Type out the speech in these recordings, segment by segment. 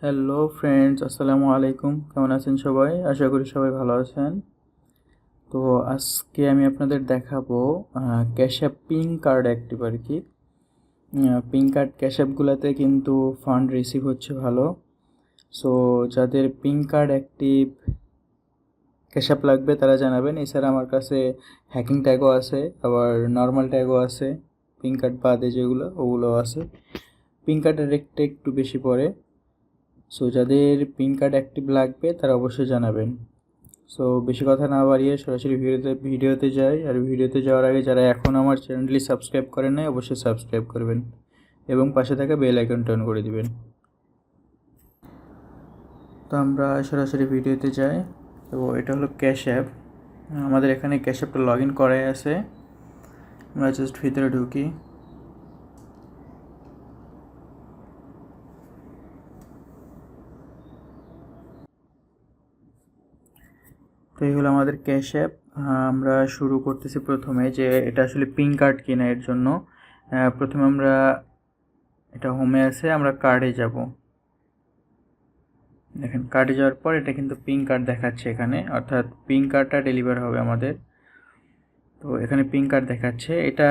Hello friends, আসসালামু আলাইকুম। কেমন আছেন সবাই? আশা করি সবাই ভালো আছেন। তো আজকে আমি আপনাদের দেখাবো cash app ping card active আর কি। পিং কার্ড ক্যাশ অ্যাপগুলোতে কিন্তু ফান্ড রিসিভ হচ্ছে ভালো। সো যাদের ping card active cash app লাগবে তারা জানাবেন। এছাড়া আমার কাছে হ্যাকিং ট্যাগও আছে, আবার নর্মাল ট্যাগও আছে। পিং কার্ড বাদে যেগুলো ওগুলো আছে। পিং কার্ডের রেটটা একটু বেশি পড়ে। সো যাদের পিন কার্ড অ্যাক্টিভ লাগবে তারা অবশ্যই জানাবেন। সো বেশি কথা না বাড়িয়ে সরাসরি ভিডিওতে যাই। আর ভিডিওতে যাওয়ার আগে যারা এখন আমার চ্যানেলটি সাবস্ক্রাইব করেন নাই অবশ্যই সাবস্ক্রাইব করবেন এবং পাশে থাকা বেল আইকনটা অন করে দিবেন। তো আমরা সরাসরি ভিডিওতে যাই। তো এটা হলো ক্যাশ অ্যাপ। আমাদের এখানে ক্যাশ অ্যাপটা লগ ইন করাই আছে। আমরা জাস্ট ভিতরে ঢুকি। তো এই হলো আমাদের ক্যাশ অ্যাপ। আমরা শুরু করতেছি প্রথমে যে এটা আসলে পিন কার্ড কিনা এর জন্য। প্রথমে আমরা এটা হোমে আছে, আমরা কার্ডে যাব। দেখেন কার্ডে যাওয়ার পর এটা কিন্তু পিন কার্ড দেখাচ্ছে এখানে, অর্থাৎ পিন কার্ডটা ডেলিভার হবে আমাদের। তো এখানে পিন কার্ড দেখাচ্ছে। এটা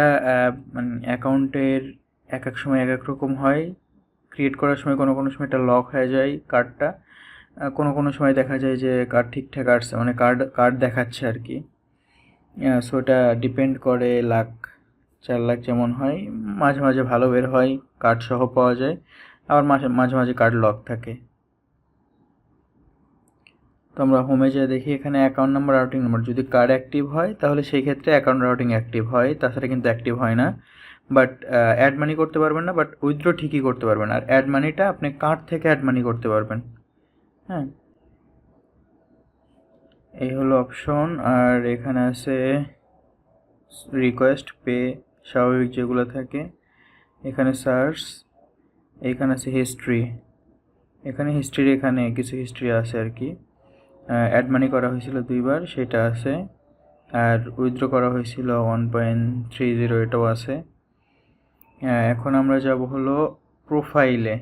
মানে অ্যাকাউন্টের এক এক সময় এক এক রকম হয়। ক্রিয়েট করার সময় কোনো কোনো সময় এটা লক হয়ে যায় কার্ডটা, কোনো কোনো সময় দেখা যায় যে কার্ড ঠিকঠাক আসছে, মানে কার্ড দেখাচ্ছে আর কি। সো এটা ডিপেন্ড করে 4 লাখ যেমন হয়, মাঝে মাঝে ভালো বের হয়, কার্ড সহ পাওয়া যায়, আবার মাঝে মাঝে কার্ড লক থাকে। তো আমরা হোমে যেয়ে দেখি এখানে অ্যাকাউন্ট নাম্বার, রাউটিং নাম্বার। যদি কার্ড অ্যাক্টিভ হয় তাহলে সেই ক্ষেত্রে অ্যাকাউন্ট রাউটিং অ্যাক্টিভ হয়, তাছাড়া কিন্তু অ্যাক্টিভ হয় না। বাট অ্যাড মানি করতে পারবেন না, বাট উইথড্র ঠিকই করতে পারবেন। আর অ্যাড মানিটা আপনি কার্ড থেকে অ্যাড মানি করতে পারবেন। হ্যাঁ, এই হলো অপশন। আর এখানে আছে রিকোয়েস্ট, পে, স্বাভাবিক যেগুলো থাকে। এখানে সার্চ, এখানে আছে হিস্ট্রি। এখানে হিস্ট্রির এখানে কিছু হিস্ট্রি আছে আর কি। অ্যাড মানি করা হয়েছিল 2বার, সেটা আছে। আর উইথড্র করা হয়েছিল 1.30, এটাও আছে। এখন আমরা যাব হলো প্রোফাইলে।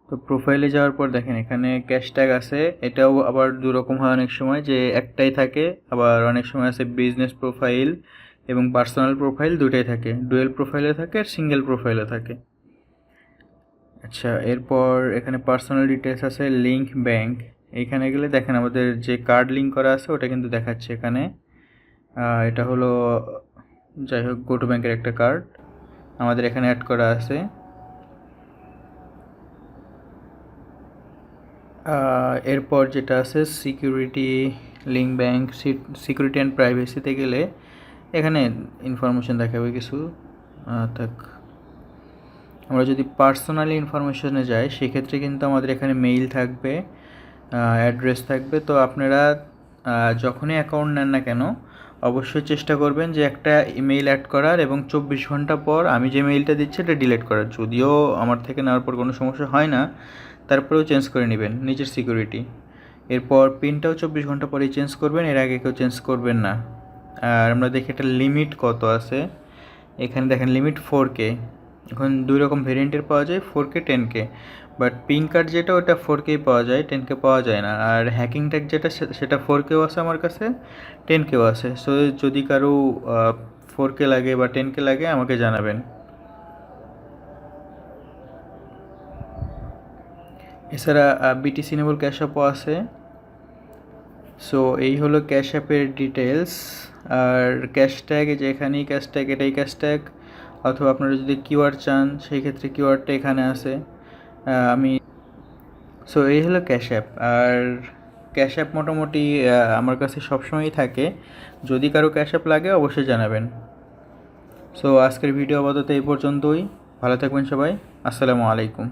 তো প্রোফাইলে যাওয়ার পর দেখেন এখানে ক্যাশ ট্যাগ আছে। এটাও আবার দুরকম হয় অনেক সময়, যে একটাই থাকে, আবার অনেক সময় আছে বিজনেস প্রোফাইল এবং পার্সোনাল প্রোফাইল, দুটাই থাকে। ডুয়েল প্রোফাইলে থাকে আর সিঙ্গেল প্রোফাইলে থাকে। আচ্ছা, এরপর এখানে পার্সোনাল ডিটেলস আছে, লিঙ্ক ব্যাংক। এইখানে গেলে দেখেন আমাদের যে কার্ড লিঙ্ক করা আছে ওটা কিন্তু দেখাচ্ছে এখানে। এটা হলো, যাই হোক, গো টু ব্যাংকের একটা কার্ড আমাদের এখানে অ্যাড করা আছে। এরপর যেটা আছে security, link bank, security and প্রাইভেসিতে গেলে এখানে ইনফরমেশন দেখাবে কিছু। থাক, আমরা যদি পার্সোনালি ইনফরমেশনে যাই সেক্ষেত্রে কিন্তু আমাদের এখানে মেইল থাকবে, অ্যাড্রেস থাকবে। তো আপনারা যখনই অ্যাকাউন্ট নেন না কেন অবশ্যই চেষ্টা করবেন যে একটা ইমেইল অ্যাড করার, এবং 24 ঘন্টা পর আমি যে মেইলটা দিচ্ছি এটা ডিলিট করার। যদিও আমার থেকে নেওয়ার পর কোনো সমস্যা হয় না, তারপরেও চেঞ্জ করে নেবেন নিজের সিকিউরিটি। এরপর পিনটাও 24 ঘন্টা পরেই চেঞ্জ করবেন, এর আগে কেউ চেঞ্জ করবেন না। আর আমরা দেখি এটা লিমিট কত আছে। এখানে দেখেন লিমিট 4K। এখন 2 রকম ভেরিয়েন্টের পাওয়া যায়, 4K, 10K। But pink card যেটা ওটা 4K পাওয়া যায়, 10K পাওয়া যায় না। আর হ্যাকিং ট্যাগ যেটা সেটা 4Kও আছে আমার কাছে, 10Kও আছে। সো যদি কারো 4K লাগে বা 10K লাগে আমাকে জানাবেন। এছাড়া বিটিসি নেবল ক্যাশ অ্যাপও আছে। সো এই হলো ক্যাশ অ্যাপের ডিটেলস। আর ক্যাশ ট্যাগ, যে এখানেই ক্যাশ ট্যাগ, এটাই ক্যাশ ট্যাগ। অথবা আপনারা যদি কিউআর চান সেই ক্ষেত্রে কিউআরটা এখানে আছে। আমি সো এই হলো ক্যাশ অ্যাপ। আর ক্যাশ অ্যাপ মোটামুটি আমার কাছে সবসময়ই থাকে। যদি কারো ক্যাশ অ্যাপ লাগে অবশ্যই জানাবেন। সো আজকের ভিডিও আপাতত এই পর্যন্তই। ভালো থাকবেন সবাই। আসসালামু আলাইকুম।